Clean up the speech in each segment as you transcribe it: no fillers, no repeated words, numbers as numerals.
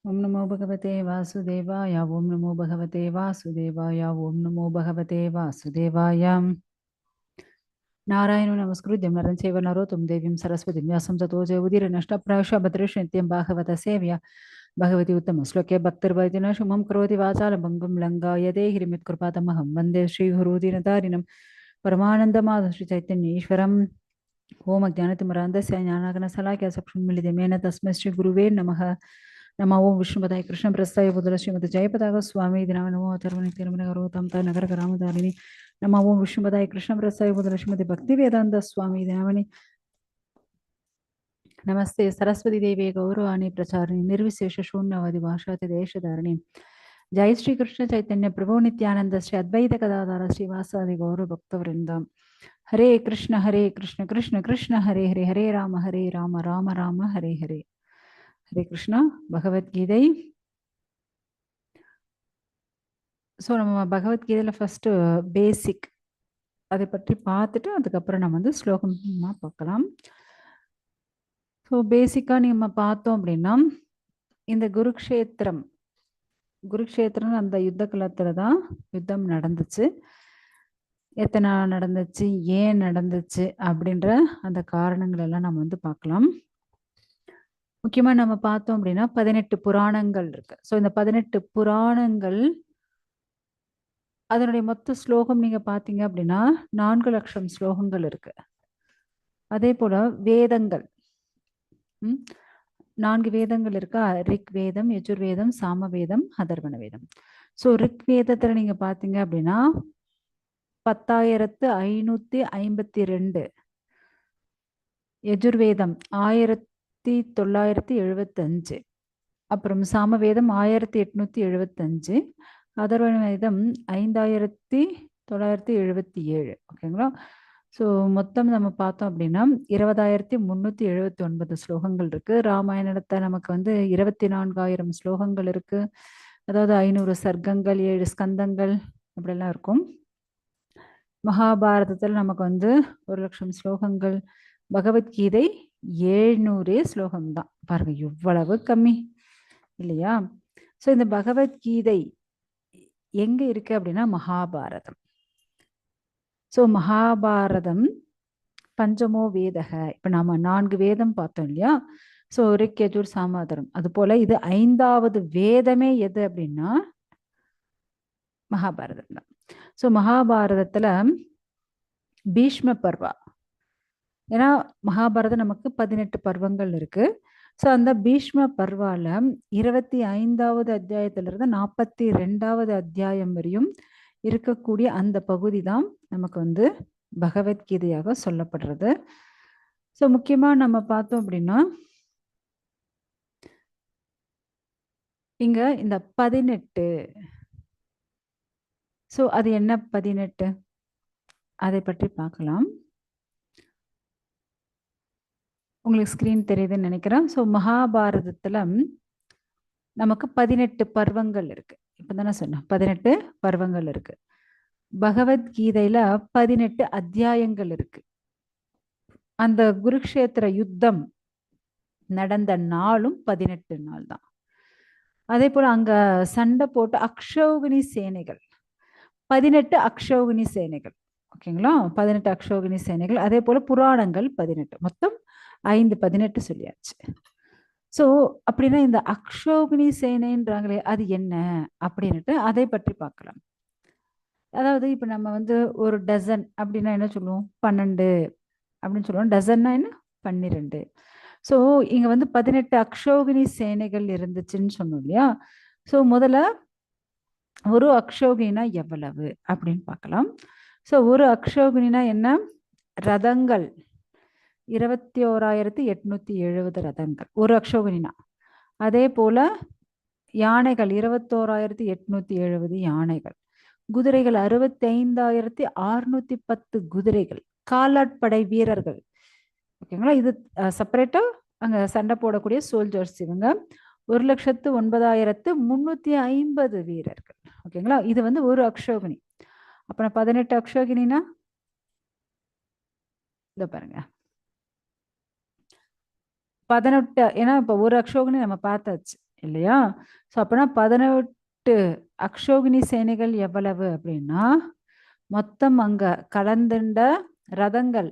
ओम नमो भगवते वासुदेवाय ओम नमो भगवते वासुदेवाय ओम नमो भगवते वासुदेवाय नारायणो नमस्कृत्य नरं चैव नरोत्तमं देवीं सरस्वतीं व्यासं ततो जयमुदीरनष्टप्रायश्च भद्रेषु नित्यं भागवतः सेव्या भगवती उत्तमश्लोके भक्तिर्भवति न शुमं करोति वाचालभङ्गं लङ्घायते गिरिमित्कृपातमहं वन्दे श्रीगुरुदीनतारिणं परमानन्दमाधुश्रीचैतन्येश्वरम् ओम ज्ञानतिमिरान्धस्य ज्ञानागणशलाकया चक्षुन्मीलितमेन तस्मै श्रीगुरुवे नमः नमः ओं विष्णुपदाय कृष्णप्रस्थाय बुधल श्रीमती जयपताक स्वामी इति नमः नमो अथर्वणितिरुमनगरोतं नगरकरामधारिणि नमः ओं विष्णुपदाय कृष्णप्रस्थाय बुधल श्रीमती भक्तिवेदान्त स्वामी इति नमः नमस्ते सरस्वती देवी गौरवाणी प्रचारिणी निर्विशेष शून्यवादी भाषाति देशधारिणी जय श्री कृष्ण चैतन्य प्रभु नित्यानंद श्री अद्वैत गदाधर श्रीवासादि गौर भक्तवृंदम हरे कृष्ण कृष्ण कृष्ण हरे हरे हरे राम राम राम हरे हरे हरे कृष्ण भगवद्गीதை. ஸோ நம்ம பகவத்கீதையில் ஃபஸ்ட்டு பேசிக் அதை பற்றி பார்த்துட்டு அதுக்கப்புறம் நம்ம வந்து ஸ்லோகமாக பார்க்கலாம். ஸோ பேசிக்காக நம்ம பார்த்தோம் அப்படின்னா இந்த குருக்ஷேத்திரம் அந்த யுத்த களத்தில் தான் யுத்தம் நடந்துச்சு. எத்தனை நாள் நடந்துச்சு, ஏன் நடந்துச்சு அப்படின்ற அந்த காரணங்கள் எல்லாம் நம்ம வந்து பார்க்கலாம். முக்கியமாக நம்ம பார்த்தோம் அப்படின்னா 18 புராணங்கள் இருக்கு. ஸோ இந்த 18 புராணங்கள் அதனுடைய மொத்த ஸ்லோகம் நீங்க பார்த்தீங்க அப்படின்னா 4 லட்சம் ஸ்லோகங்கள் இருக்கு. அதே போல வேதங்கள் 4 வேதங்கள் இருக்கா, ரிக் வேதம், யஜுர்வேதம், சாமவேதம், அதர்வண வேதம். ஸோ ரிக் வேதத்துல நீங்க பார்த்தீங்க அப்படின்னா 10,552, யஜுர்வேதம் 1975, அப்புறம் சாமவேதம் 1875, அதர்வண வேதம் 5,977. ஓகேங்களா. ஸோ மொத்தம் நம்ம பார்த்தோம் அப்படின்னா 20,379 ஸ்லோகங்கள் இருக்கு. ராமாயணத்தை நமக்கு வந்து 24,000 ஸ்லோகங்கள் இருக்கு. அதாவது 500 சர்க்கங்கள், 7 ஸ்கந்தங்கள் அப்படிலாம் இருக்கும். மகாபாரதத்தில் நமக்கு வந்து 1,00,000 ஸ்லோகங்கள். பகவத்கீதை 700 ஸ்லோகம் தான். பாருங்க இவ்வளவு கம்மி இல்லையா. ஸோ இந்த பகவத்கீதை எங்க இருக்கு அப்படின்னா மகாபாரதம். ஸோ மகாபாரதம் பஞ்சமோ வேதக. இப்ப நாம 4 வேதம் பார்த்தோம் இல்லையா. ஸோ ரிக் யஜுர் சாமதரம். அது போல இது 5வது வேதமே எது அப்படின்னா மகாபாரதம் தான். ஸோ மகாபாரதத்துல பீஷ்ம பர்வா, ஏன்னா மகாபாரதம் நமக்கு 18 பர்வங்கள் இருக்கு. ஸோ அந்த பீஷ்ம பர்வால 25வது அத்தியாயத்திலிருந்து 42வது அத்தியாயம் வரையும் இருக்கக்கூடிய அந்த பகுதி தான் நமக்கு வந்து பகவத்கீதையாக சொல்லப்படுறது. ஸோ முக்கியமா நம்ம பார்த்தோம் அப்படின்னா இங்க இந்த 18, ஸோ அது என்ன 18 அதை பற்றி பார்க்கலாம். உங்களுக்கு ஸ்கிரீன் தெரியுதுன்னு நினைக்கிறேன். ஸோ மகாபாரதத்துல நமக்கு 18 பர்வங்கள் இருக்கு. இப்பதானே சொன்னேன் 18 பர்வங்கள் இருக்கு. பகவத்கீதையில 18 அத்தியாயங்கள் இருக்கு. அந்த குருக்ஷேத்திர யுத்தம் நடந்த நாளும் 18 நாள் தான். அதே போல அங்க சண்டை போட்ட அக்ஷௌகினி சேனைகள் 18 அக்ஷௌகினி சேனைகள். ஓகேங்களா, 18 அக்ஷௌகினி சேனைகள். அதே போல புராணங்கள் 18, மொத்தம் 5, 18 சொல்லியாச்சு. ஸோ அப்படின்னா இந்த அக்ஷௌகினி சேனைன்றாங்களே அது என்ன அப்படின்னுட்டு அதை பற்றி பார்க்கலாம். அதாவது இப்ப நம்ம வந்து ஒரு டசன் அப்படின்னா என்ன சொல்லுவோம், 12 அப்படின்னு சொல்லுவோம். டசன்னா என்ன, 12. ஸோ இங்க வந்து 18 அக்ஷௌகினி சேனைகள் இருந்துச்சுன்னு சொன்னோம் இல்லையா. ஸோ முதல்ல ஒரு அக்ஷௌகினா எவ்வளவு அப்படின்னு பார்க்கலாம். ஸோ ஒரு அக்ஷௌகினா என்ன, ரதங்கள் 21,870 ரதங்கள் ஒரு அக்ஷௌகினா. அதே போல யானைகள் 21,870 யானைகள், குதிரைகள் 65,610 குதிரைகள், காலாட்படை வீரர்கள். ஓகேங்களா, இது செப்பரேட்டா அங்க சண்டை போடக்கூடிய சோல்ஜர்ஸ் இவங்க 1,09,350 வீரர்கள். ஓகேங்களா, இது வந்து ஒரு அக்ஷௌகினி. அப்புறம் 18 அக்ஷௌகினா இத பாருங்க 18. ஏன்னா இப்ப ஒரு அக்ஷௌகினி நம்ம பார்த்தாச்சு இல்லையா? ஸோ அப்போனா 18 அக்ஷோகினி சேனைகள் எவ்வளவு அப்படின்னா, மொத்தம் அங்க கலந்துண்ட ரதங்கள்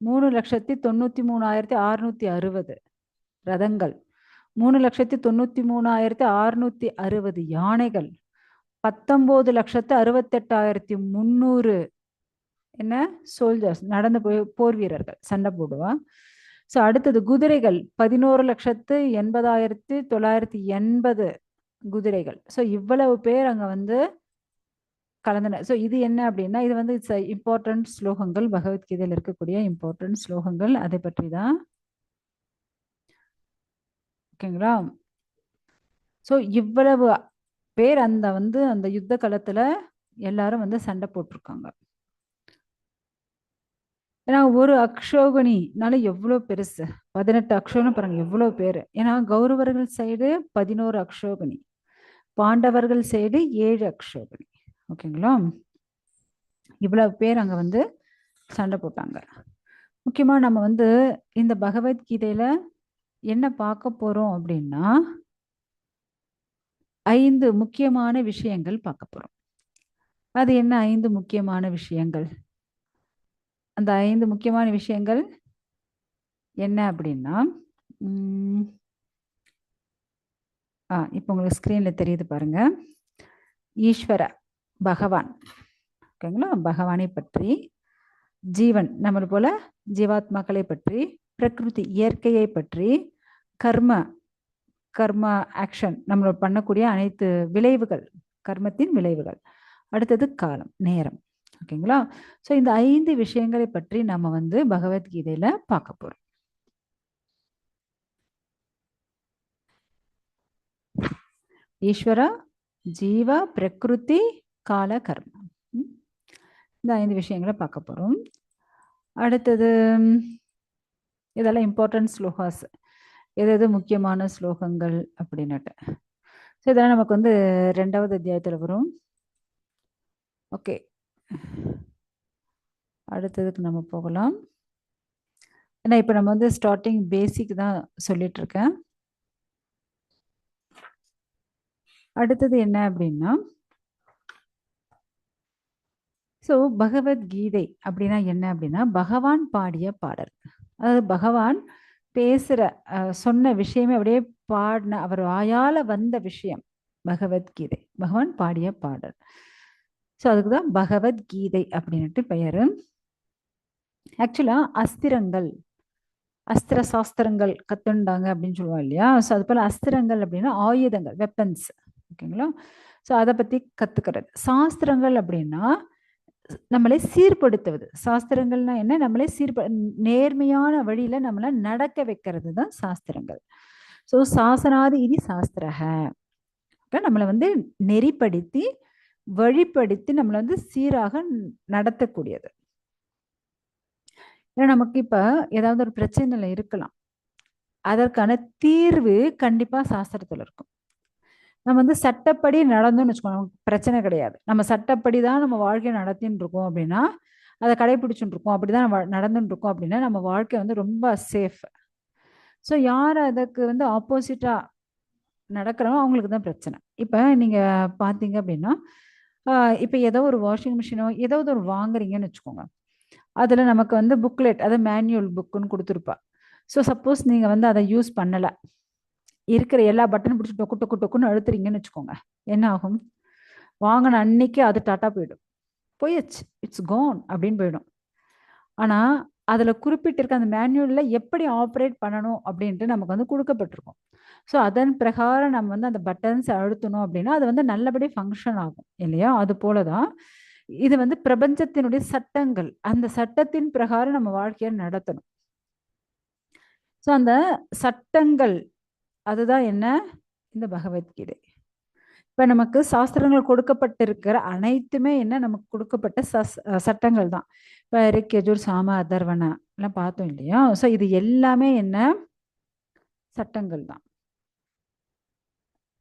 3,93,660 ரதங்கள், 3,93,660 யானைகள், 19,68,300 என்ன சோல்ஜர்ஸ் நடந்து போய் போர் வீரர்கள் சண்டை போடுவா. ஸோ அடுத்தது குதிரைகள் 11,80,980 குதிரைகள். ஸோ இவ்வளவு பேர் அங்க வந்து கலந்தனர். ஸோ இது என்ன அப்படின்னா, இது வந்து இட்ஸ் இம்பார்ட்டன்ட் ஸ்லோகங்கள், பகவத்கீதையில் இருக்கக்கூடிய இம்பார்ட்டன்ட் ஸ்லோகங்கள், அதை பற்றி தான். ஓகேங்களா? ஸோ இவ்வளவு பேர் அந்த வந்து அந்த யுத்த களத்துல எல்லாரும் வந்து சண்டை போட்டிருக்காங்க. ஏன்னா ஒரு அக்ஷோகணினால எவ்வளோ பெருசு, 18 அக்ஷோகணி பாருங்க எவ்வளோ பேர். ஏன்னா கௌரவர்கள் சைடு 11 அக்ஷோகணி, பாண்டவர்கள் சைடு 7 அக்ஷோகணி. ஓகேங்களா? இவ்வளவு பேர் அங்க வந்து சண்டை போட்டாங்க. முக்கியமா நம்ம வந்து இந்த பகவத்கீதையில என்ன பார்க்க போறோம் அப்படின்னா, 5 முக்கியமான விஷயங்கள் பார்க்க போறோம். அது என்ன 5 முக்கியமான விஷயங்கள்? அந்த 5 முக்கியமான விஷயங்கள் என்ன அப்படின்னா, இப்போ உங்களுக்கு ஸ்க்ரீன்ல தெரியுது பாருங்க. ஈஸ்வர பகவான், ஓகேங்களா? பகவானை பற்றி, ஜீவன் நம்மளை போல ஜீவாத்மாக்களை பற்றி, பிரகிருதி இயற்கையை பற்றி, கர்ம கர்மா ஆக்ஷன் நம்மளோட பண்ணக்கூடிய அனைத்து விளைவுகள், கர்மத்தின் விளைவுகள், அடுத்தது காலம் நேரம். ஓகேங்களா? ஸோ இந்த 5 விஷயங்களை பற்றி நம்ம வந்து பகவத்கீதையில பார்க்க போறோம். ஈஸ்வரா, ஜீவா, பிரகிருதி, கால, கர்மா, இந்த 5 விஷயங்களை பார்க்க போறோம். அடுத்தது இதெல்லாம் இம்பார்ட்டன்ட் ஸ்லோகாஸ், எது முக்கியமான ஸ்லோகங்கள் அப்படின்னுட்டு. ஸோ இதெல்லாம் நமக்கு வந்து 2வது அத்தியாயத்தில் வரும். ஓகே, அடுத்ததுக்கு நம்ம போகலாம். ஏன்னா இப்போ நம்ம வந்து ஸ்டார்டிங் பேசிக் தான் சொல்லிட்டு இருக்கேன். அடுத்தது என்ன அப்படின்னா, ஸோ பகவத்கீதை அப்படின்னா என்ன அப்படின்னா, பகவான் பாடிய பாடல். அதாவது பகவான் பேசுற சொன்ன விஷயமே அப்படியே பாடின, அவர் வாயால வந்த விஷயம் பகவத்கீதை, பகவான் பாடிய பாடல். ஸோ அதுக்கு தான் பகவத்கீதை அப்படின்ட்டு பெயரு. ஆக்சுவலா அஸ்திரங்கள், அஸ்திர சாஸ்திரங்கள் கத்துண்டாங்க அப்படின்னு சொல்லுவோம் இல்லையா? ஸோ அது போல அஸ்திரங்கள் அப்படின்னா ஆயுதங்கள், வெப்பன்ஸ். ஓகேங்களா? ஸோ அதை பத்தி கத்துக்கிறது. சாஸ்திரங்கள் அப்படின்னா நம்மளை சீர்படுத்துவது. சாஸ்திரங்கள்னா என்ன? நம்மளை நேர்மையான வழியில நம்மளை நடக்க வைக்கிறது தான் சாஸ்திரங்கள். ஸோ சாசனாதி இது சாஸ்திரக, நம்மளை வந்து நெறிப்படுத்தி வழிப்படுத்தி நம்மளை வந்து சீராக நடத்தக்கூடியது. ஏன்னா நமக்கு இப்ப ஏதாவது ஒரு பிரச்சனைல இருக்கலாம், அதற்கான தீர்வு கண்டிப்பா சாஸ்திரத்துல இருக்கும். நம்ம வந்து சட்டப்படி நடந்தோம்னு வச்சுக்கோங்க, பிரச்சனை கிடையாது. நம்ம சட்டப்படி தான் நம்ம வாழ்க்கையை நடத்தின்னு இருக்கோம் அப்படின்னா, அதை கடைபிடிச்சுட்டு இருக்கோம், அப்படிதான் நம்ம நடந்துட்டு இருக்கோம் அப்படின்னா நம்ம வாழ்க்கை வந்து ரொம்ப சேஃப். ஸோ யார் அதுக்கு வந்து ஆப்போசிட்டா நடக்கிறோம் அவங்களுக்கு தான் பிரச்சனை. இப்போ நீங்க பார்த்தீங்க அப்படின்னா, இப்போ ஏதோ ஒரு வாஷிங் மிஷினோ ஏதாவது ஒரு வாங்குறீங்கன்னு வச்சுக்கோங்க, அதில் நமக்கு வந்து புக்லெட், அதாவது மேனுவல் புக்குன்னு கொடுத்துருப்பா. ஸோ சப்போஸ் நீங்கள் வந்து அதை யூஸ் பண்ணலை, இருக்கிற எல்லா பட்டனும் பிடிச்சி டொக்கு டொக்கு டொக்குன்னு அழுத்துறீங்கன்னு வச்சுக்கோங்க, என்ன ஆகும்? வாங்கின அன்னைக்கு அது டாட்டா போயிடும், போயிடுச்சு, இட்ஸ் கோன் அப்படின்னு போயிடும். ஆனால் அதில் குறிப்பிட்டிருக்க அந்த மேனுவலில் எப்படி ஆப்ரேட் பண்ணணும் அப்படின்ட்டு நமக்கு வந்து கொடுக்கப்பட்டிருக்கும். ஸோ அதன் பிரகாரம் நம்ம வந்து அந்த பட்டன்ஸ் அழுத்தணும் அப்படின்னா அது வந்து நல்லபடி ஃபங்க்ஷன் ஆகும் இல்லையா? அது போல தான் இது வந்து பிரபஞ்சத்தினுடைய சட்டங்கள், அந்த சட்டத்தின் பிரகாரம் நம்ம வாழ்க்கையை நடத்தணும். ஸோ அந்த சட்டங்கள் அதுதான் என்ன? இந்த பகவத்கீதை. இப்போ நமக்கு சாஸ்திரங்கள் கொடுக்கப்பட்டிருக்கிற அனைத்துமே என்ன? நமக்கு கொடுக்கப்பட்ட சட்டங்கள் தான். இப்போ ரிக், யஜுர், சாம, அதர்வன எல்லாம் பார்த்தோம் இல்லையா? ஸோ இது எல்லாமே என்ன? சட்டங்கள் தான்.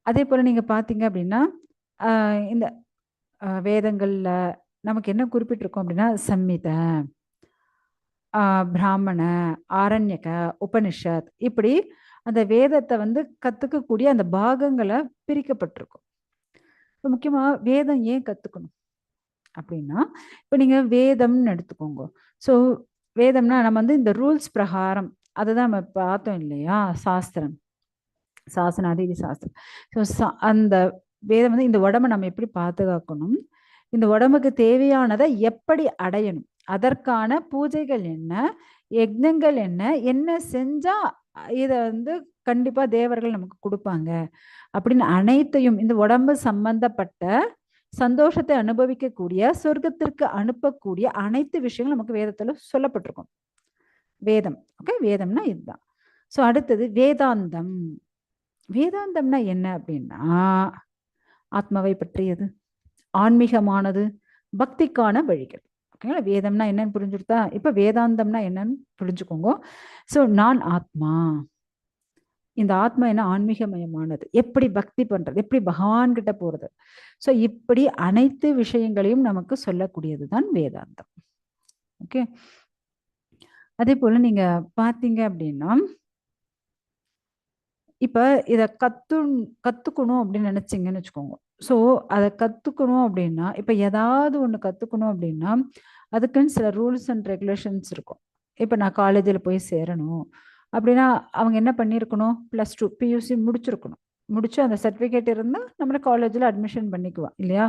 அதே போல நீங்க பார்த்தீங்க அப்படின்னா, இந்த வேதங்கள்ல நமக்கு என்ன குறிப்பிட்டிருக்கோம் அப்படின்னா, சம்மித, பிராமண, ஆரண்யக, உபனிஷத், இப்படி அந்த வேதத்தை வந்து கத்துக்கக்கூடிய அந்த பாகங்களை பிரிக்கப்பட்டிருக்கும். முக்கியமா வேதம் ஏன் கத்துக்கணும் அப்படின்னா, இப்ப நீங்க வேதம்னு எடுத்துக்கோங்க. ஸோ வேதம்னா நம்ம வந்து இந்த ரூல்ஸ் பிரகாரம் அதுதான் நம்ம பார்த்தோம் இல்லையா, சாஸ்திரம், சாசனாதி இது சாஸ்திரம். ஸோ அந்த வேதம் வந்து இந்த உடம்பை நம்ம எப்படி பாதுகாக்கணும், இந்த உடம்புக்கு தேவையானதை எப்படி அடையணும், அதற்கான பூஜைகள் என்ன, யஜ்ஞங்கள் என்ன, என்ன செஞ்சா இதை வந்து கண்டிப்பா தேவர்கள் நமக்கு கொடுப்பாங்க அப்படின்னு அனைத்தையும், இந்த உடம்பு சம்பந்தப்பட்ட சந்தோஷத்தை அனுபவிக்கக்கூடிய, சொர்க்கத்திற்கு அனுப்பக்கூடிய அனைத்து விஷயங்களும் நமக்கு வேதத்துல சொல்லப்பட்டிருக்கும். வேதம். ஓகே, வேதம்னா இதுதான். ஸோ அடுத்தது வேதாந்தம். வேதாந்தம்னா என்ன அப்படின்னா, ஆத்மாவை பற்றியது, ஆன்மீகமானது, பக்திக்கான வழிகள். ஓகேங்களா, வேதம்னா என்னன்னு புரிஞ்சுடுதா? இப்ப வேதாந்தம்னா என்னன்னு புரிஞ்சுக்கோங்க. ஸோ நான் ஆத்மா, இந்த ஆத்மா என்ன, ஆன்மீகமயமானது, எப்படி பக்தி பண்றது, எப்படி பகவான் கிட்ட போறது, ஸோ இப்படி அனைத்து விஷயங்களையும் நமக்கு சொல்லக்கூடியது தான் வேதாந்தம். ஓகே, அதே போல நீங்க பாத்தீங்க அப்படின்னா, இப்ப இத கத்துக்கணும் அப்படின்னு நினைச்சீங்கன்னு வச்சுக்கோங்க. ஸோ அதை கத்துக்கணும் அப்படின்னா, இப்ப ஏதாவது ஒண்ணு கத்துக்கணும் அப்படின்னா அதுக்குன்னு சில ரூல்ஸ் அண்ட் ரெகுலேஷன்ஸ் இருக்கும். இப்ப நான் காலேஜில் போய் சேரணும் அப்படின்னா அவங்க என்ன பண்ணியிருக்கணும், +2 பியூசி முடிச்சிருக்கணும். முடிச்சு அந்த சர்டிஃபிகேட் இருந்தால் நம்மள காலேஜில் அட்மிஷன் பண்ணிக்குவோம் இல்லையா.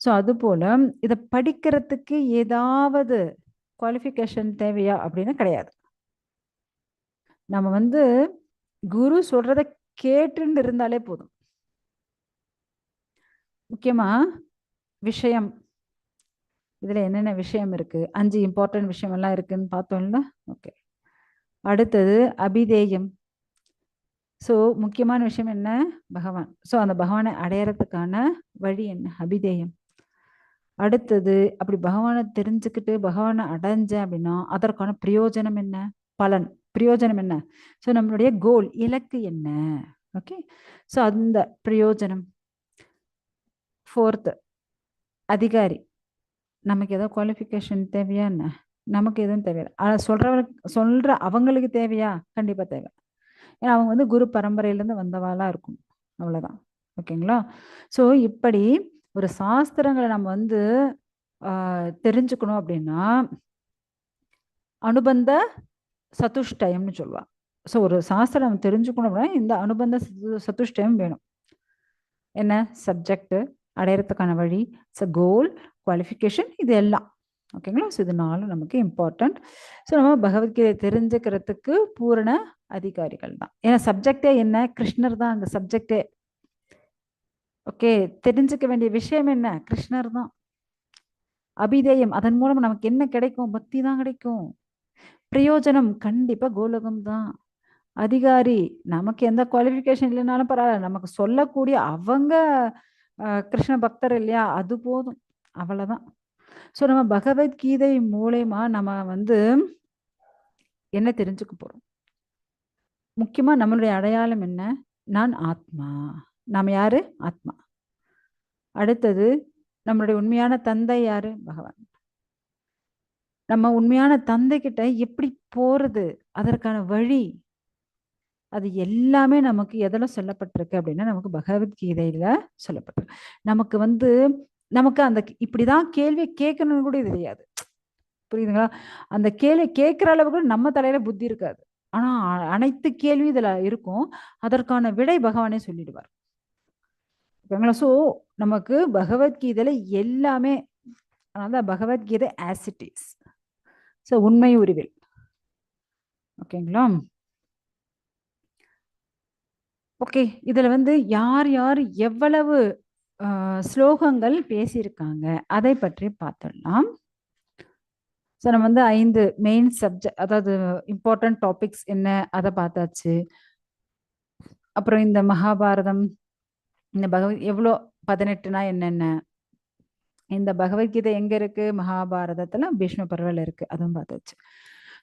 ஸோ அது போல இதை படிக்கிறதுக்கு ஏதாவது குவாலிஃபிகேஷன் தேவையா அப்படின்னா கிடையாது. நம்ம வந்து குரு சொல்றத கேட்டுன்னு இருந்தாலே போதும். முக்கியமா விஷயம், இதுல என்னென்ன விஷயம் இருக்கு, 5 இம்பார்ட்டன்ட் விஷயம் எல்லாம் இருக்குன்னு பார்த்தோம்ல. ஓகே, அடுத்தது அபிதேயம். ஸோ முக்கியமான விஷயம் என்ன, பகவான். ஸோ அந்த பகவானை அடையறதுக்கான வழி என்ன, அபிதேயம். அடுத்தது அப்படி பகவானை தெரிஞ்சுக்கிட்டு பகவானை அடைஞ்சேன் அப்படின்னா அதற்கான பிரயோஜனம் என்ன, பலன், பிரயோஜனம் என்ன, ஸோ நம்மளுடைய கோல், இலக்கு என்ன. ஓகே, ஸோ அந்த பிரயோஜனம். 4th அதிகாரி, நமக்கு ஏதோ குவாலிஃபிகேஷன் தேவையா என்ன, நமக்கு எதுவும் தேவையில்லை. ஆனால் சொல்ற அவங்களுக்கு தேவையா, கண்டிப்பா தேவை. ஏன்னா அவங்க வந்து குரு பரம்பரையிலேருந்து வந்தவாளா இருக்கும், அவ்வளவுதான். ஓகேங்களா. ஸோ இப்படி ஒரு சாஸ்திரங்களை நம்ம வந்து தெரிஞ்சுக்கணும் அப்படின்னா அனுபந்த சதுஷ்டயம்னு சொல்லுவா. ஸோ ஒரு சாஸ்திரம் நம்ம தெரிஞ்சுக்கணும் அப்படின்னா இந்த அனுபந்த சதுஷ்டயம் வேணும். என்ன, சப்ஜெக்ட், அடையறதுக்கான வழி, கோல், குவாலிஃபிகேஷன், இது எல்லாம். ஓகேங்களா. ஸோ இது 4 நமக்கு இம்பார்ட்டன்ட். ஸோ நம்ம பகவத்கீதை தெரிஞ்சுக்கிறதுக்கு பூரண அதிகாரிகள் தான். ஏன்னா சப்ஜெக்டே என்ன, கிருஷ்ணர் தான் அங்கே சப்ஜெக்டே. ஓகே, தெரிஞ்சுக்க வேண்டிய விஷயம் என்ன, கிருஷ்ணர் தான். அபிதேயம், அதன் மூலம் நமக்கு என்ன கிடைக்கும், பக்தி தான் கிடைக்கும். பிரயோஜனம் கண்டிப்பா கோலோகம் தான். அதிகாரி, நமக்கு எந்த குவாலிஃபிகேஷன் இல்லைனாலும் பரவாயில்ல, நமக்கு சொல்லக்கூடிய அவங்க கிருஷ்ண பக்தர் இல்லையா, அது போதும், அவ்வளவுதான். ஸோ நம்ம பகவத்கீதை மூலயமா நம்ம வந்து என்ன தெரிஞ்சுக்க போறோம், முக்கியமா நம்மளுடைய அடையாளம் என்ன, நான் ஆத்மா. நாம் யாரு, ஆத்மா. அடுத்தது நம்மளுடைய உண்மையான தந்தை யாரு, பகவான். நம்ம உண்மையான தந்தை கிட்ட எப்படி போறது, அதற்கான வழி, அது எல்லாமே நமக்கு எதில் சொல்லப்பட்டிருக்கு அப்படின்னா நமக்கு பகவத்கீதையில சொல்லப்பட்டிருக்கு. நமக்கு வந்து நமக்கு அந்த இப்படிதான் கேள்வி கேட்கணும்னு கூட தெரியாது, புரியுதுங்களா. அந்த கேள்வி கேட்கிற அளவுக்கு நம்ம தலையில புத்தி இருக்காது. ஆனா அனைத்து கேள்வி இதுல இருக்கும், அதற்கான விடை பகவானே சொல்லிடுவார். ஓகேங்களா. ஸோ நமக்கு பகவத்கீதையில எல்லாமே, அதனால Bhagavad Gita as it is. So உண்மை உருவில். ஓகேங்களா. ஓகே, இதுல வந்து யார் யார் எவ்வளவு ஸ்லோகங்கள் பேசியிருக்காங்க அதை பற்றி பார்த்துடலாம். ஸோ நம்ம வந்து 5 மெயின் சப்ஜெக்ட், அதாவது இம்பார்ட்டன்ட் டாபிக்ஸ் என்ன அதை பார்த்தாச்சு. அப்புறம் இந்த மகாபாரதம், இந்த எவ்வளோ 18னா என்னென்ன, இந்த பகவத்கீதை எங்க இருக்கு, மகாபாரதத்துல பீஷ்ம பர்வல இருக்கு, அதுவும் பார்த்தாச்சு.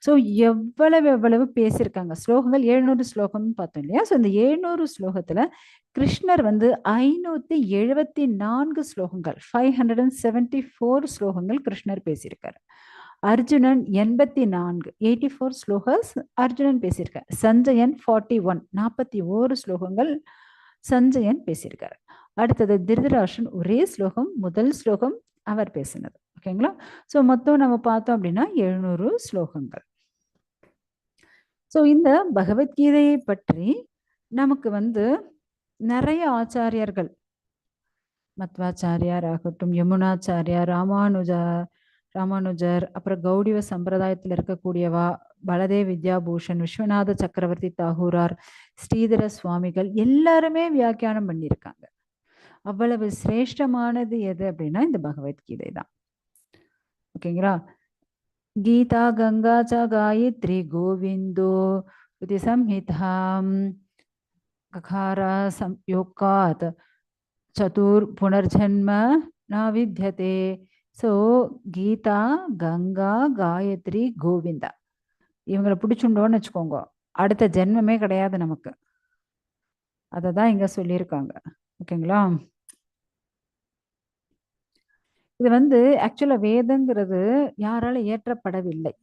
ஸோ எவ்வளவு பேசியிருக்காங்க ஸ்லோகங்கள், 700 ஸ்லோகம்னு பார்த்தோம் இல்லையா. ஸோ இந்த 700 ஸ்லோகத்துல கிருஷ்ணர் வந்து 574 ஸ்லோகங்கள், 574 ஸ்லோகங்கள் கிருஷ்ணர் பேசியிருக்காரு. அர்ஜுனன் 84 ஸ்லோகஸ் அர்ஜுனன் பேசியிருக்கார். சஞ்சயன் 41 41 ஸ்லோகங்கள் சஞ்சயன் பேசியிருக்கார். அடுத்தது திருதராஷ்டிரன் ஒரே ஸ்லோகம், முதல் ஸ்லோகம் அவர் பேசினது. ஓகேங்களா? ஸோ மொத்தம் நம்ம பார்த்தோம் அப்படின்னா 700 ஸ்லோகங்கள். ஸோ இந்த பகவத்கீதையை பற்றி நமக்கு நிறைய ஆச்சாரியர்கள், மத்வாச்சாரியார் ஆகட்டும், யமுனாச்சாரியார், ராமானுஜர், அப்புறம் கௌடிவ சம்பிரதாயத்தில் இருக்கக்கூடியவா, பலதேவ் வித்யாபூஷன், விஸ்வநாத சக்கரவர்த்தி தாகூரார், ஸ்ரீதர சுவாமிகள் எல்லாருமே வியாக்கியானம் பண்ணியிருக்காங்க. அவ்வளவு சிரேஷ்டமானது எது அப்படின்னா இந்த பகவத்கீதை தான். ஓகேங்களா? கீதா கங்கா ச காயத்ரி கோவிந்தோ ஸ்ருதி சம்ஹிதாம் ககாரா சம்யோகாத் சதுர் புனர்ஜன்ம ந வித்யதே. ஸோ கீதா, கங்கா, காயத்ரி, கோவிந்தா இவங்களை பிடிச்சுட்டோன்னு வச்சுக்கோங்க, அடுத்த ஜென்மமே கிடையாது நமக்கு. அதை தான் இங்க சொல்லியிருக்காங்க. ஓகேங்களா? இது ஆக்சுவலா வேதங்கிறது யாரால ஏற்றப்படவில்லை,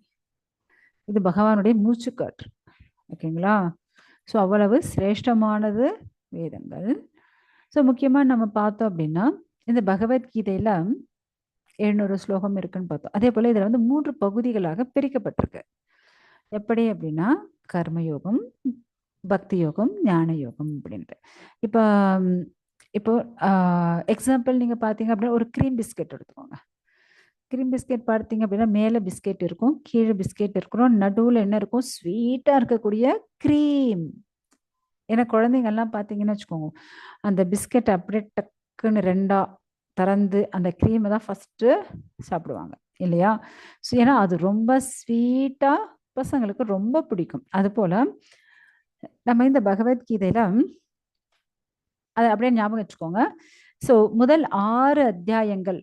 இது பகவானுடைய மூச்சுக்காற்று. ஓகேங்களா? ஸோ அவ்வளவு சிரேஷ்டமானது வேதங்கள். ஸோ முக்கியமா நம்ம பார்த்தோம் அப்படின்னா இந்த பகவத்கீதையில 700 ஸ்லோகம் இருக்குன்னு பார்த்தோம். அதே போல இதுல 3 பகுதிகளாக பிரிக்கப்பட்டிருக்கு. எப்படி அப்படின்னா கர்மயோகம், பக்தி யோகம், ஞான யோகம் அப்படின்ட்டு. இப்போ இப்போ எக்ஸாம்பிள் நீங்க பார்த்தீங்க அப்படின்னா ஒரு க்ரீம் பிஸ்கெட் எடுத்துக்கோங்க. க்ரீம் பிஸ்கெட் பார்த்தீங்க அப்படின்னா மேலே பிஸ்கெட் இருக்கும், கீழே பிஸ்கெட் இருக்கிறோம், நடுவில் என்ன இருக்கும், ஸ்வீட்டாக இருக்கக்கூடிய க்ரீம். ஏன்னா குழந்தைங்கள்லாம் பார்த்தீங்கன்னு வச்சுக்கோங்க, அந்த பிஸ்கெட் அப்படியே டக்குன்னு ரெண்டா திறந்து அந்த க்ரீமை தான் ஃபஸ்ட்டு சாப்பிடுவாங்க இல்லையா? ஸோ ஏன்னா அது ரொம்ப ஸ்வீட்டாக பசங்களுக்கு ரொம்ப பிடிக்கும். அதுபோல் நம்ம இந்த பகவத்கீதையில் அதை அப்படியே ஞாபகம் வச்சுக்கோங்க. ஸோ முதல் 6 அத்தியாயங்கள்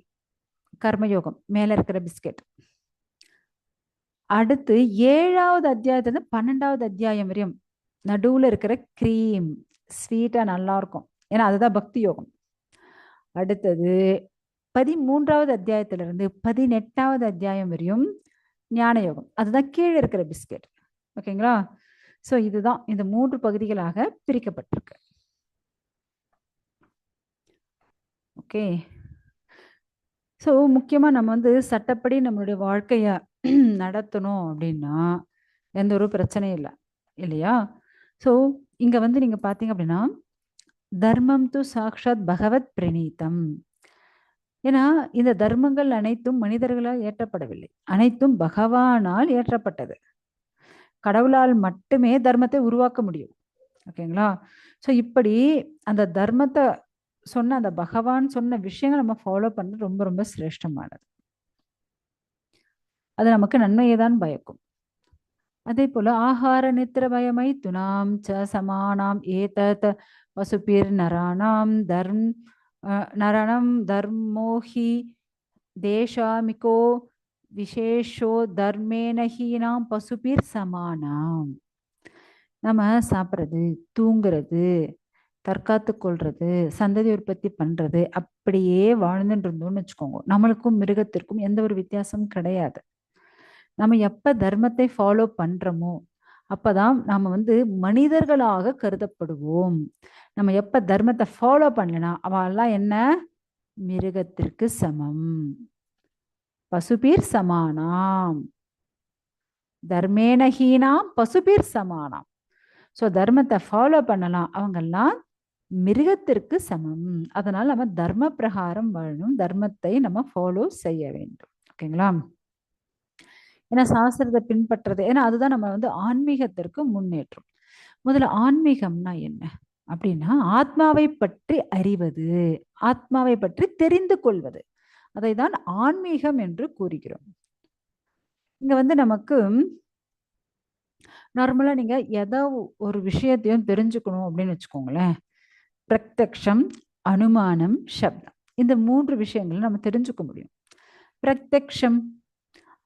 கர்மயோகம், மேலே இருக்கிற பிஸ்கெட். அடுத்து 7வது அத்தியாயத்துலேருந்து 12வது அத்தியாயம் வரையும் நடுவில் இருக்கிற க்ரீம் ஸ்வீட்டாக நல்லா இருக்கும், ஏன்னா அதுதான் பக்தி யோகம். அடுத்தது 13வது அத்தியாயத்திலிருந்து 18வது அத்தியாயம் வரையும் ஞான யோகம், அதுதான் கீழே இருக்கிற பிஸ்கெட். ஓகேங்களா? ஸோ இதுதான் இந்த 3 பகுதிகளாக பிரிக்கப்பட்டிருக்கு. ஓகே. ஸோ முக்கியமாக நம்ம சட்டப்படி நம்மளுடைய வாழ்க்கையை நடத்தணும் அப்படின்னா எந்த ஒரு பிரச்சனையும் இல்லை இல்லையா? ஸோ இங்கே நீங்கள் பார்த்தீங்க அப்படின்னா தர்மம் து சாக்ஷாத் பகவத் பிரணீதம். ஏன்னா இந்த தர்மங்கள் அனைத்தும் மனிதர்களால் ஏற்றப்படவில்லை, அனைத்தும் பகவானால் ஏற்றப்பட்டது. கடவுளால் மட்டுமே தர்மத்தை உருவாக்க முடியும். ஓகேங்களா? ஸோ இப்படி அந்த தர்மத்தை சொன்ன அந்த பகவான் சொன்ன விஷயங்கள் நம்ம ஃபாலோ பண்ண ரொம்ப ரொம்ப சிரேஷ்டமானது. அது நமக்கு நன்மையை தான் பயக்கும். அதே போல ஆஹார நித்திர பயமை துணாம் ச சமானாம் ஏதத் வசுபிர் நராணாம் நரணம் தர்மோஹி தேசாமிகோ விசேஷோ தர்மேனஹீனாம் பசுபிர் சமானாம். நம்ம சாப்பிட்றது, தூங்குறது, தற்காத்து கொள்றது, சந்ததி உற்பத்தி பண்றது, அப்படியே வாழ்ந்துட்டு இருந்தோம்னு வச்சுக்கோங்க, நம்மளுக்கும் மிருகத்திற்கும் எந்த ஒரு வித்தியாசமும் கிடையாது. நம்ம எப்ப தர்மத்தை ஃபாலோ பண்றோமோ அப்பதான் நாம மனிதர்களாக கருதப்படுவோம். நம்ம எப்ப தர்மத்தை ஃபாலோ பண்ணலனா அவெல்லாம் என்ன, மிருகத்திற்கு சமம். பசுபீர் சமானாம், தர்மேனஹீனாம் பசுபீர் சமானாம். ஸோ தர்மத்தை ஃபாலோ பண்ணலாம், அவங்கெல்லாம் மிருகத்திற்கு சமம். அதனால நம்ம தர்ம பிரகாரம் வாழணும், தர்மத்தை நம்ம ஃபாலோ செய்ய வேண்டும். ஓகேங்களா? ஏன்னா சாஸ்திரத்தை பின்பற்றுறது, ஏன்னா அதுதான் நம்ம ஆன்மீகத்திற்கு முன்னேற்றம். முதல்ல ஆன்மீகம்னா என்ன அப்படின்னா ஆத்மாவை பற்றி அறிவது, ஆத்மாவை பற்றி தெரிந்து கொள்வது, அதை தான் ஆன்மீகம் என்று கூறுகிறோம். இங்க நமக்கு நார்மலா நீங்க ஏதோ ஒரு விஷயத்தையும் தெரிஞ்சுக்கணும் அப்படின்னு வச்சுக்கோங்களேன், பிரத்யக்ஷம், அனுமானம், சப்தம், இந்த 3 விஷயங்களும் நம்ம தெரிஞ்சுக்க முடியும். பிரத்யக்ஷம்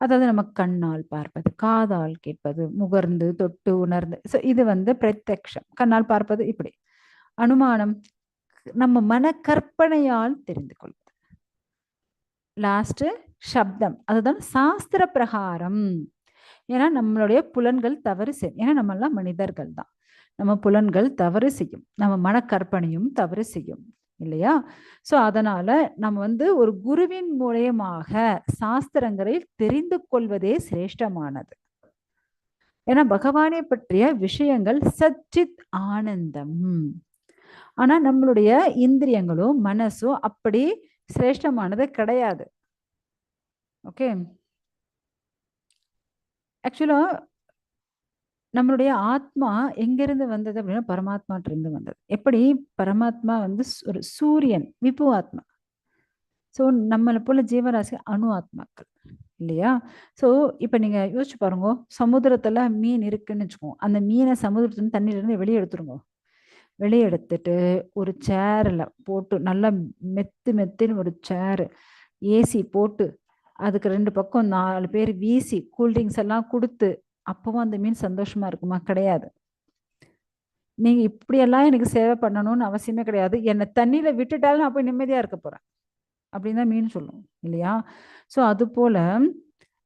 அதாவது நம்ம கண்ணால் பார்ப்பது, காதால் கேட்பது, முகர்ந்து தொட்டு உணர்ந்து, இது பிரத்யக்ஷம், கண்ணால் பார்ப்பது. இப்படி அனுமானம் நம்ம மன கற்பனையால் தெரிந்து கொள்வது. லாஸ்ட் சப்தம், அதுதான் சாஸ்திர பிரகாரம். ஏன்னா நம்மளுடைய புலன்கள் தவறு செய்யும். ஏன்னா நம்ம எல்லாம் மனிதர்கள் தான். நம்ம புலன்கள் தவறு செய்யும், நம்ம மனக்கற்பனையும் தவறு செய்யும் இல்லையா? சோ அதனால நம்ம வந்து ஒரு குருவின் மூலியமாக சாஸ்திரங்களை தெரிந்து கொள்வதே சிரேஷ்டமானது. ஏன்னா பகவானை பற்றிய விஷயங்கள் சச்சித் ஆனந்தம். ஆனா நம்மளுடைய இந்திரியங்களோ மனசோ அப்படி சிரேஷ்டமானது கிடையாது. ஓகே, ஆக்சுவலா நம்மளுடைய ஆத்மா எங்கிருந்து வந்தது அப்படின்னா பரமாத்மாட்ட இருந்து வந்தது. எப்படி? பரமாத்மா வந்து ஒரு சூரியன், விபு ஆத்மா. ஸோ நம்மளை போல ஜீவராசி அணு ஆத்மாக்கள் இல்லையா? ஸோ இப்போ நீங்க யோசிச்சு பாருங்க, சமுத்திரத்துல மீன் இருக்குன்னு வச்சுக்கோங்க. அந்த மீனை சமுத்திரத்துல தண்ணியில இருந்து வெளியே எடுத்துருங்க. வெளியே எடுத்துட்டு ஒரு சேர்ல போட்டு நல்லா மெத்து மெத்துன்னு ஒரு சேரு, ஏசி போட்டு அதுக்கு 2 பக்கம் 4 பேர் வீசி கூல்ட்ரிங்க்ஸ் எல்லாம் கொடுத்து அப்பவும் அந்த மீன் சந்தோஷமா இருக்குமா? கிடையாது. நீங்க இப்படியெல்லாம் எனக்கு சேவை பண்ணணும்னு அவசியமே கிடையாது. என்னை தண்ணியில விட்டுட்டாலும் நான் போய் நிம்மதியா இருக்க போறேன் அப்படின்னு தான் மீன் சொல்லும் இல்லையா? ஸோ அது போல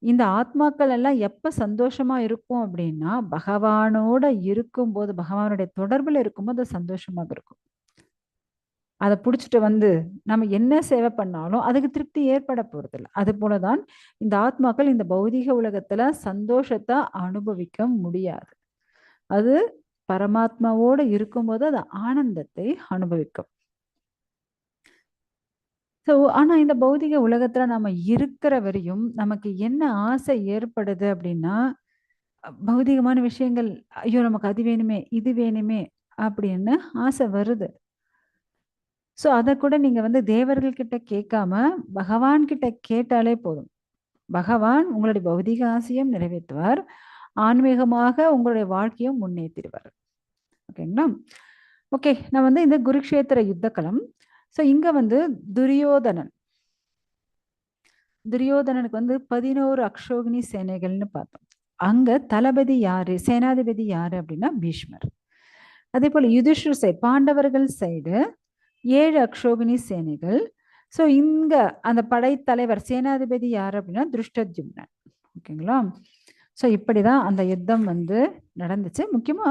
இந்த ஆத்மாக்கள் எல்லாம் எப்ப சந்தோஷமா இருக்கும் அப்படின்னா பகவானோட இருக்கும்போது, பகவானுடைய தொடர்புல இருக்கும்போது அது சந்தோஷமாக இருக்கும். அதை புடிச்சிட்டு வந்து நம்ம என்ன சேவை பண்ணாலும் அதுக்கு திருப்தி ஏற்பட போறதில்ல. அது போலதான் இந்த ஆத்மாக்கள் இந்த பௌதீக உலகத்துல சந்தோஷத்தை அனுபவிக்க முடியாது. அது பரமாத்மாவோடு இருக்கும்போது அது ஆனந்தத்தை அனுபவிக்கும். ஸோ ஆனா இந்த பௌதிக உலகத்துல நம்ம இருக்கிற வரையும் நமக்கு என்ன ஆசை ஏற்படுது அப்படின்னா, பௌதிகமான விஷயங்கள், ஐயோ நமக்கு அது வேணுமே, இது வேணுமே அப்படின்னு ஆசை வருது. ஸோ அதை கூட நீங்க வந்து தேவர்கள் கிட்ட கேட்காம பகவான் கிட்ட கேட்டாலே போதும். பகவான் உங்களுடைய பௌதிக ஆசையும் நிறைவேற்றுவார், ஆன்மீகமாக உங்களுடைய வாழ்க்கையும் முன்னேற்றிடுவார். ஓகேங்களா? ஓகே, நான் வந்து இந்த குருக்ஷேத்திர யுத்த களம். ஸோ இங்க வந்து துரியோதனன், துரியோதனனுக்கு வந்து 11 அக்ஷோகினி சேனைகள்னு பார்த்தோம். அங்க தளபதி யாரு, சேனாதிபதி யாரு அப்படின்னா பீஷ்மர். அதே போல யுதிஷ்டர் சைடு, பாண்டவர்கள் சைடு 7 அக்ஷோகினி சேனைகள். ஸோ இங்க அந்த படைத்தலைவர் சேனாதிபதி யார் அப்படின்னா திருஷ்டத்யும்னன். ஓகேங்களா? ஸோ இப்படிதான் அந்த யுத்தம் வந்து நடந்துச்சு. முக்கியமா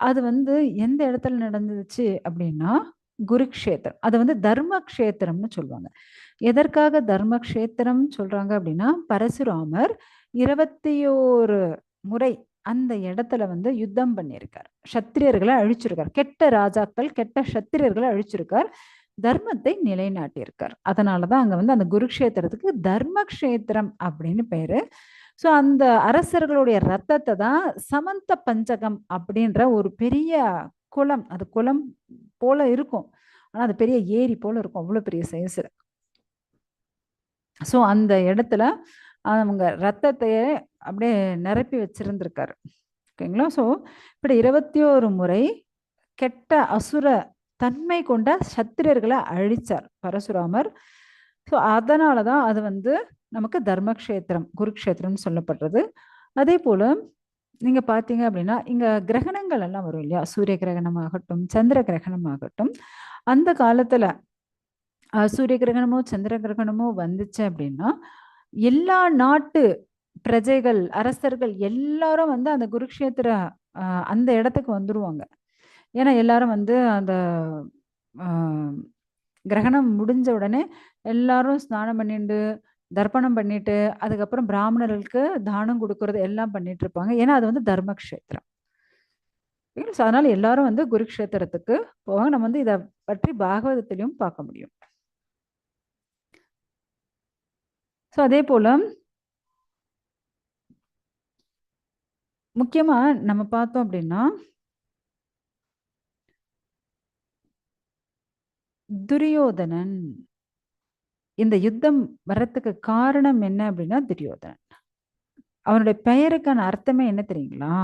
அது வந்து எந்த இடத்துல நடந்துச்சு அப்படின்னா குருக்ஷேத்திரம். அது வந்து தர்மக்ஷேத்திரம்னு சொல்லுவாங்க. எதற்காக தர்மக்ஷேத்திரம் சொல்றாங்க அப்படின்னா பரசுராமர் 21 முறை அந்த இடத்துல வந்து யுத்தம் பண்ணியிருக்கார், சத்திரியர்களை அழிச்சிருக்கார், கெட்ட ராஜாக்கள் கெட்ட சத்திரியர்களை அழிச்சிருக்கார், தர்மத்தை நிலைநாட்டியிருக்கார். அதனாலதான் அங்க வந்து அந்த குருக்ஷேத்திரத்துக்கு தர்மக்ஷேத்திரம் அப்படின்னு பேரு. ஸோ அந்த அரசர்களுடைய ரத்தத்தை தான் சமந்த பஞ்சகம் அப்படின்ற ஒரு பெரிய குளம், அது குளம் போல இருக்கும், ஆனா அது பெரிய ஏரி போல இருக்கும், அவ்வளவு பெரிய சைஸ்ல. ஸோ அந்த இடத்துல அவங்க ரத்தத்தையே அப்படியே நிரப்பி வச்சிருந்திருக்காரு. ஓகேங்களா? ஸோ இப்படி 21 முறை கெட்ட அசுர தன்மை கொண்ட சத்திரியர்களை அழிச்சார் பரசுராமர். ஸோ அதனால தான் அது வந்து நமக்கு தர்மக்ஷேத்திரம், குருக்ஷேத்திரம்னு சொல்லப்படுறது. அதே போல நீங்க பார்த்தீங்க அப்படின்னா இங்க கிரகணங்கள் எல்லாம் வரும் இல்லையா? சூரிய கிரகணம் ஆகட்டும், சந்திர கிரகணம் ஆகட்டும். அந்த காலத்துல சூரிய கிரகணமோ சந்திர கிரகணமோ வந்துச்சு அப்படின்னா எல்லா நாட்டு பிரஜைகள், அரசர்கள் எல்லாரும் வந்து அந்த குருக்ஷேத்திர அந்த இடத்துக்கு வந்துருவாங்க. ஏன்னா எல்லாரும் வந்து அந்த கிரகணம் முடிஞ்ச உடனே எல்லாரும் ஸ்நானம் பண்ணிட்டு தர்ப்பணம் பண்ணிட்டு அதுக்கப்புறம் பிராமணர்களுக்கு தானம் கொடுக்கறது எல்லாம் பண்ணிட்டு இருப்பாங்க. ஏன்னா அது வந்து தர்மக்ஷேத்திரம். அதனால எல்லாரும் வந்து குருக்ஷேத்திரத்துக்கு போவாங்க. நம்ம வந்து இதை பற்றி பாகவதத்திலையும் பார்க்க முடியும். ஸோ அதே போல முக்கியமா நம்ம பார்த்தோம் அப்படின்னா துரியோதனன், இந்த யுத்தம் வர்றதுக்கு காரணம் என்ன அப்படின்னா துரியோதனன். அவனுடைய பெயருக்கான அர்த்தமே என்ன தெரியுங்களா?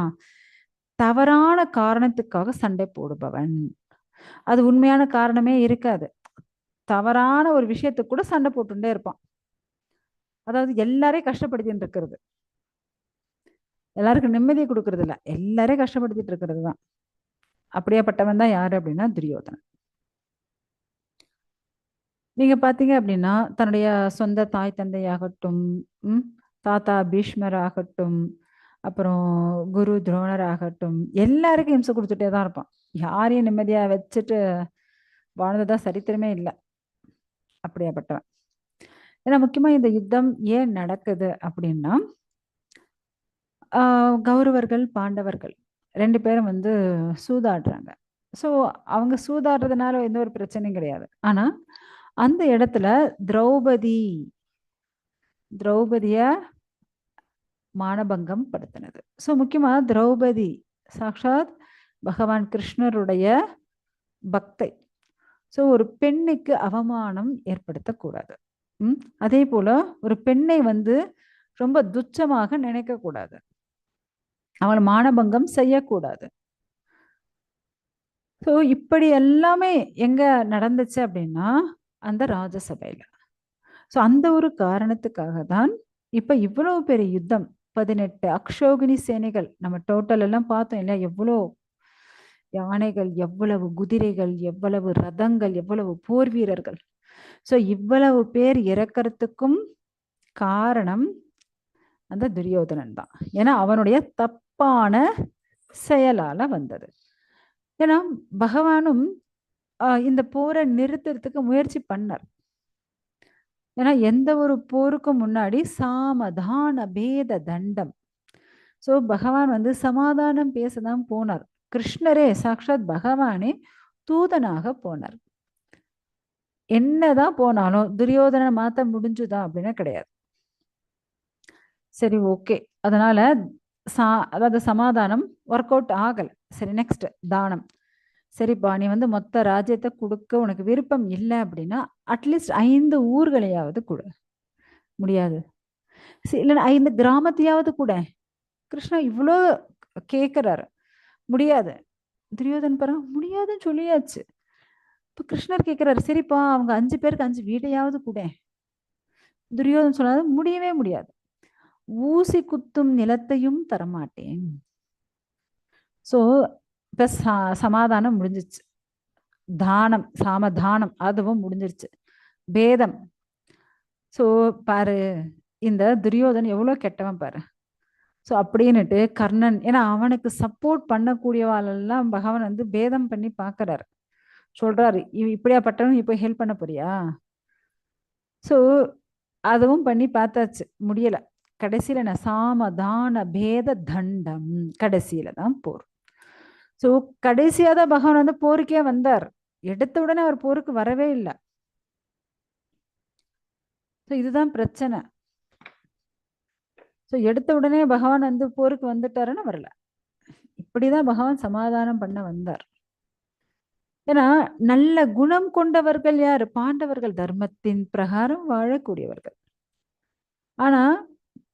தவறான காரணத்துக்காக சண்டை போடுபவன். அது உண்மையான காரணமே இருக்காது, தவறான ஒரு விஷயத்துக்கு கூட சண்டை போட்டுட்டே இருப்பான். அதாவது எல்லாரையும் கஷ்டப்படுத்திட்டு இருக்கிறது, எல்லாருக்கும் நிம்மதியை கொடுக்கறது இல்ல, எல்லாரையும் கஷ்டப்படுத்திட்டு இருக்கிறது தான். அப்படியாப்பட்டவன் தான் யாரு அப்படின்னா துரியோதனன். நீங்க பார்த்தீங்க அப்படின்னா, தன்னுடைய சொந்த தாய் தந்தையாகட்டும், ம், தாத்தா பீஷ்மர் ஆகட்டும், அப்புறம் குரு துரோணர் ஆகட்டும், எல்லாருக்கும் இம்சை குடுத்துட்டே தான் இருப்பான். யாரையும் நிம்மதியா வச்சுட்டு வாழ்ந்ததா சரித்திரமே இல்ல. அப்படியாப்பட்டவன். ஏன்னா முக்கியமா இந்த யுத்தம் ஏன் நடக்குது அப்படின்னா, கௌரவர்கள், பாண்டவர்கள் 2 பேரும் வந்து சூதாடுறாங்க. ஸோ அவங்க சூதாடுறதுனால எந்த ஒரு பிரச்சனையும் கிடையாது. ஆனா, அந்த இடத்துல திரௌபதி திரௌபதிய மானபங்கம் படுத்தினது. ஸோ முக்கியமா திரௌபதி சாக்ஷாத் பகவான் கிருஷ்ணருடைய பக்தை. ஸோ ஒரு பெண்ணுக்கு அவமானம் ஏற்படுத்தக்கூடாது. ம். அதே போல ஒரு பெண்ணை வந்து ரொம்ப துச்சமாக நினைக்கக்கூடாது. அவள மானபங்கம் செய்யக்கூடாது. ஸோ இப்படி எல்லாமே எங்க நடந்துச்சு அப்படின்னா, அந்த ராஜசபையில. ஸோ அந்த ஒரு காரணத்துக்காக தான் இப்ப இவ்வளவு பெரிய யுத்தம் 18 அக்ஷோகினி சேனைகள் நம்ம டோட்டல் எல்லாம் பார்த்தோம் இல்லையா? எவ்வளோ யானைகள், எவ்வளவு குதிரைகள், எவ்வளவு ரதங்கள், எவ்வளவு போர் வீரர்கள். ஸோ இவ்வளவு பேர் இறக்கறதுக்கும் காரணம் அந்த துரியோதனன் தான். ஏன்னா அவனுடைய தப்பான செயலால வந்தது. ஏன்னா பகவானும் இந்த போரை நிறுத்துறதுக்கு முயற்சி பண்ணார். ஏன்னா எந்த ஒரு போருக்கும் முன்னாடி சாமதான பேத தண்டம். ஸோ பகவான் வந்து சமாதானம் பேசதான் போனார். கிருஷ்ணரே சாக்ஷாத் பகவானே தூதனாக போனார். என்னதான் போனாலும் துரியோதனை மாத்த முடிஞ்சுதா அப்படின்னா கிடையாது. சரி, ஓகே. அதனால சா அதாவது சமாதானம் ஒர்க் அவுட் ஆகல. சரி, நெக்ஸ்ட் தானம். சரிப்பா, நீ வந்து மொத்த ராஜ்யத்தை கொடுக்க உனக்கு விருப்பம் இல்லை அப்படின்னா அட்லீஸ்ட் 5 ஊர்களையாவது கொடு. முடியாது. இல்லைன்னா 5 கிராமத்தையாவது கூட. கிருஷ்ணா இவ்வளோ கேட்கிறாரு. முடியாது. துரியோதன் பாருங்க முடியாதுன்னு சொல்லியாச்சு. இப்ப கிருஷ்ணர் கேட்கிறாரு, சரிப்பா அவங்க 5 பேருக்கு 5 வீட்டையாவது கூட. துரியோதன் சொன்னாது முடியவே முடியாது. ஊசி குத்தும் நிலத்தையும் தரமாட்டேன். ஸோ இப்ப சமாதானம் முடிஞ்சிச்சு. தானம் சாமதானம் அதுவும் முடிஞ்சிருச்சு. பேதம். ஸோ பாரு, இந்த துரியோதன் எவ்வளோ கெட்டவன் பாரு. ஸோ அப்படின்னுட்டு கர்ணன், ஏன்னா அவனுக்கு சப்போர்ட் பண்ணக்கூடியவாளெல்லாம் பகவான் வந்து பேதம் பண்ணி பார்க்கறாரு. சொல்றாரு, இப்படியாப்பட்டவன் இப்போ ஹெல்ப் பண்ண போறியா? ஸோ அதுவும் பண்ணி பார்த்தாச்சு, முடியல. கடைசியில நான் சாமதான பேத தண்டம், கடைசியில தான் போர். ஸோ கடைசியா தான் பகவான் வந்து போருக்கே வந்தார். எடுத்த உடனே அவர் போருக்கு வரவே இல்லை. ஸோ இதுதான் பிரச்சனை. ஸோ எடுத்த உடனே பகவான் வந்து போருக்கு வந்துட்டாருன்னு வரல. இப்படிதான் பகவான் சமாதானம் பண்ண வந்தார். ஏன்னா நல்ல குணம் கொண்டவர்கள் யாரு? பாண்டவர்கள். தர்மத்தின் பிரகாரம் வாழக்கூடியவர்கள். ஆனா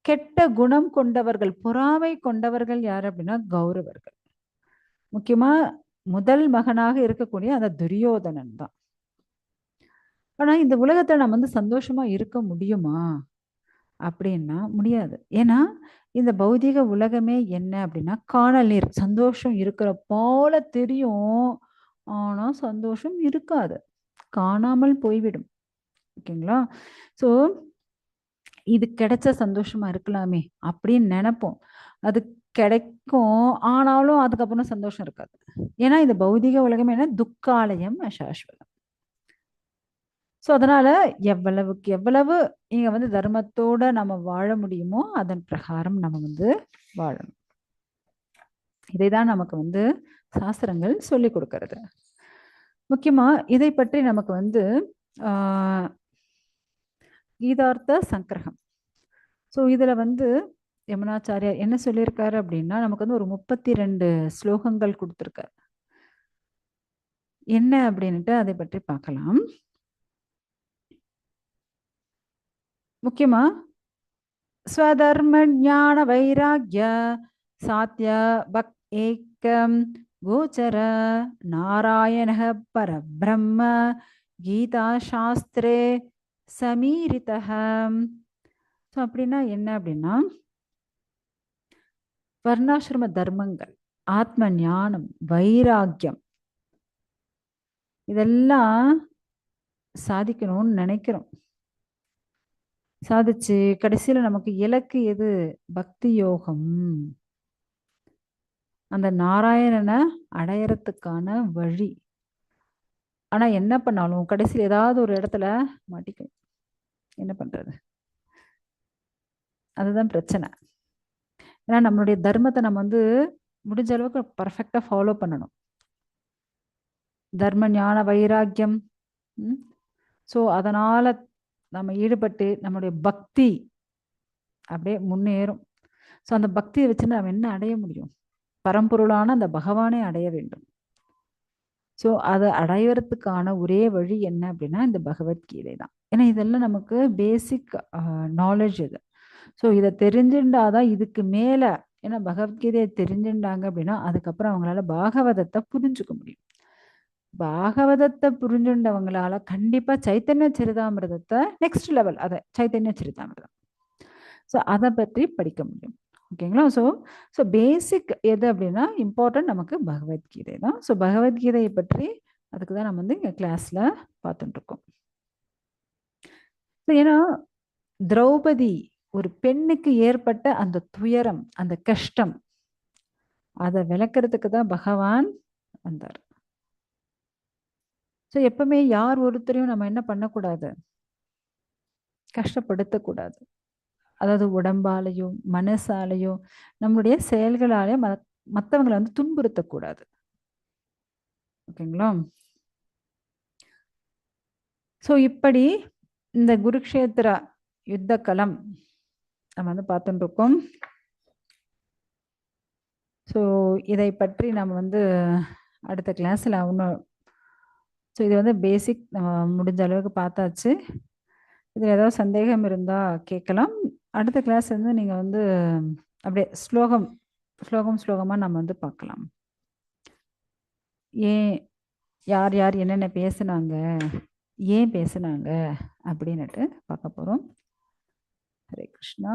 கெட்ட குணம் கொண்டவர்கள், பொறாமை கொண்டவர்கள் யாரு அப்படின்னா கௌரவர்கள். முக்கியமா முதல் மகனாக இருக்கக்கூடிய அந்த துரியோதனன் தான். ஆனா இந்த உலகத்துல நம்ம வந்து சந்தோஷமா இருக்க முடியுமா அப்படின்னா முடியாது. ஏன்னா இந்த பௌதிக உலகமே என்ன அப்படின்னா காணல் நீர். சந்தோஷம் இருக்கிற போல தெரியும், ஆனா சந்தோஷம் இருக்காது, காணாமல் போய்விடும். ஓகேங்களா? ஸோ இது கிடைச்ச சந்தோஷமா இருக்கலாமே அப்படின்னு நினைப்போம். அது கிடைக்கும், ஆனாலும் அதுக்கப்புறம் சந்தோஷம் இருக்காது. ஏன்னா இந்த பௌதிக உலகம் என்ன, துக்காலயம் அசாஸ்வதம். ஸோ அதனால எவ்வளவுக்கு எவ்வளவு இங்க வந்து தர்மத்தோட நம்ம வாழ முடியுமோ அதன் பிரகாரம் நம்ம வந்து வாழணும். இதைதான் நமக்கு வந்து சாஸ்திரங்கள் சொல்லி கொடுக்கிறது. முக்கியமா இதை பற்றி நமக்கு வந்து ஆஹ் கீதார்த்த சங்கிரகம். ஸோ இதுல வந்து யமுனாச்சாரியார் என்ன சொல்லியிருக்காரு அப்படின்னா, நமக்கு வந்து ஒரு 32 ஸ்லோகங்கள் கொடுத்துருக்காரு. என்ன அப்படின்னுட்டு அதை பற்றி பார்க்கலாம். முக்கியமா ஸ்வதர்ம ஞான வைராக்ய சாத்திய பக் ஏக்கம் கோச்சர நாராயண பரபிரம்ம கீதா சாஸ்திரே சமீரிதம். ஸோ அப்படின்னா என்ன அப்படின்னா, வர்ணாசிரம தர்மங்கள், ஆத்ம ஞானம், வைராக்கியம், இதெல்லாம் சாதிக்கணும்னு நினைக்கிறோம். சாதிச்சு கடைசியில நமக்கு இலக்கு எது? பக்தி யோகம். அந்த நாராயணனை அடையறதுக்கான வழி. ஆனா என்ன பண்ணாலும் கடைசியில் ஏதாவது ஒரு இடத்துல மாட்டிக்கும். என்ன பண்றது? அதுதான் பிரச்சனை. ஏன்னா நம்மளுடைய தர்மத்தை நம்ம முடிஞ்ச அளவுக்கு பர்ஃபெக்டா ஃபாலோ பண்ணணும். தர்ம ஞான வைராக்கியம். ஸோ அதனால நம்ம ஈடுபட்டு நம்மளுடைய பக்தி அப்படியே முன்னேறும். ஸோ அந்த பக்தியை வச்சு நம்ம என்ன அடைய முடியும்? பரம்பொருளான அந்த பகவானை அடைய வேண்டும். ஸோ அதை அடையறதுக்கான ஒரே வழி என்ன அப்படின்னா இந்த பகவத்கீதை தான். ஏன்னா இதெல்லாம் நமக்கு பேசிக் நாலேஜ் இது. ஸோ இதை தெரிஞ்சுட்டாதான் இதுக்கு மேல, ஏன்னா பகவத்கீதையை தெரிஞ்சுட்டாங்க அப்படின்னா அதுக்கப்புறம் அவங்களால பாகவதத்தை புரிஞ்சுக்க முடியும். பாகவதத்தை புரிஞ்சுண்டவங்களால கண்டிப்பா சைத்தன்ய சரிதாமிரதத்தை நெக்ஸ்ட் லெவல், அதை சைத்தன்ய சரிதாமிரதம், ஸோ அதை பற்றி படிக்க முடியும். ஓகேங்களா? ஸோ பேசிக் எது அப்படின்னா இம்பார்ட்டன்ட் நமக்கு பகவத்கீதை தான். ஸோ பகவத்கீதையை பற்றி அதுக்கு தான் நம்ம இங்கே கிளாஸ்ல பார்த்துட்டு இருக்கோம். ஏன்னா திரௌபதி ஒரு பெண்ணுக்கு ஏற்பட்ட அந்த துயரம், அந்த கஷ்டம், அதை விளக்குறதுக்கு தான் பகவான் வந்தார். ஸோ எப்பவுமே யார் ஒருத்தரையும் நம்ம என்ன பண்ணக்கூடாது? கஷ்டப்படுத்தக்கூடாது. அதாவது உடம்பாலையும் மனசாலையும் நம்மளுடைய செயல்களாலையும் மற்றவங்களை துன்புறுத்தக்கூடாது. ஓகேங்களா? ஸோ இப்படி இந்த குருக்ஷேத்திர யுத்த களம் நம்ம பார்த்துட்டு இருக்கோம். ஸோ இதை பற்றி நம்ம அடுத்த கிளாஸில் இன்னும், ஸோ இது பேசிக் நம்ம முடிஞ்ச அளவுக்கு பார்த்தாச்சு. இதில் ஏதாவது சந்தேகம் இருந்தால் கேட்கலாம். அடுத்த கிளாஸ் நீங்கள் அப்படியே ஸ்லோகமாக நம்ம பார்க்கலாம். ஏன் யார் யார் என்னென்ன பேசுனாங்க, ஏன் பேசுனாங்க அப்படின்னுட்டு பார்க்க போகிறோம். ஹரே கிருஷ்ணா.